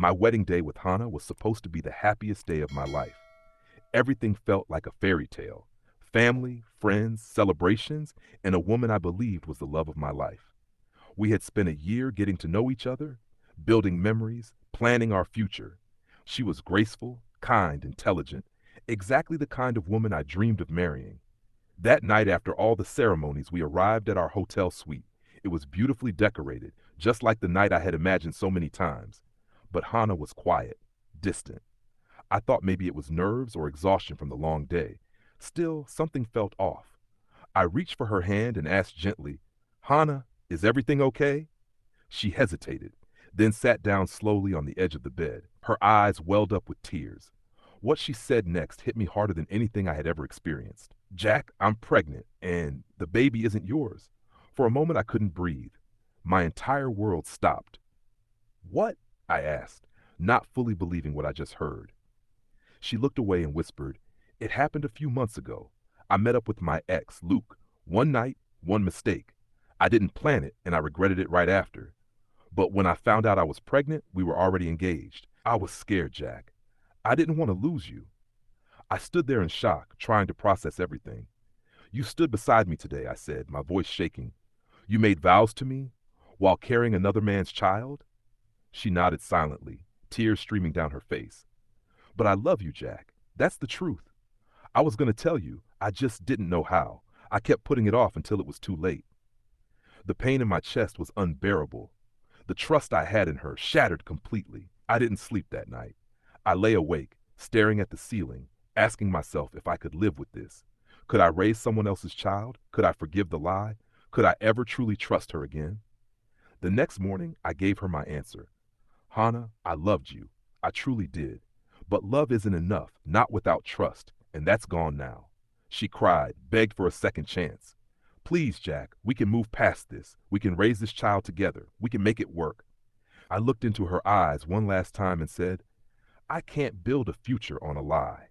My wedding day with Hannah was supposed to be the happiest day of my life. Everything felt like a fairy tale. Family, friends, celebrations, and a woman I believed was the love of my life. We had spent a year getting to know each other, building memories, planning our future. She was graceful, kind, intelligent, exactly the kind of woman I dreamed of marrying. That night, after all the ceremonies, we arrived at our hotel suite. It was beautifully decorated, just like the night I had imagined so many times. But Hannah was quiet, distant. I thought maybe it was nerves or exhaustion from the long day. Still, something felt off. I reached for her hand and asked gently, "Hannah, is everything okay?" She hesitated, then sat down slowly on the edge of the bed. Her eyes welled up with tears. What she said next hit me harder than anything I had ever experienced. "Jack, I'm pregnant, and the baby isn't yours." For a moment, I couldn't breathe. My entire world stopped. "What?" I asked, not fully believing what I just heard. She looked away and whispered, "It happened a few months ago. I met up with my ex, Luke. One night, one mistake. I didn't plan it, and I regretted it right after. But when I found out I was pregnant, we were already engaged. I was scared, Jack. I didn't want to lose you." I stood there in shock, trying to process everything. "You stood beside me today," I said, my voice shaking. "You made vows to me while carrying another man's child?" She nodded silently, tears streaming down her face. "But I love you, Jack. That's the truth. I was going to tell you. I just didn't know how. I kept putting it off until it was too late." The pain in my chest was unbearable. The trust I had in her shattered completely. I didn't sleep that night. I lay awake, staring at the ceiling, asking myself if I could live with this. Could I raise someone else's child? Could I forgive the lie? Could I ever truly trust her again? The next morning, I gave her my answer. "Hannah, I loved you. I truly did. But love isn't enough, not without trust, and that's gone now." She cried, begged for a second chance. "Please, Jack, we can move past this. We can raise this child together. We can make it work." I looked into her eyes one last time and said, "I can't build a future on a lie."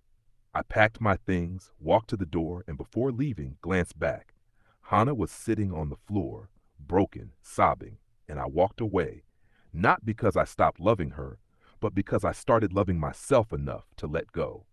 I packed my things, walked to the door, and before leaving, glanced back. Hannah was sitting on the floor, broken, sobbing, and I walked away, not because I stopped loving her, but because I started loving myself enough to let go.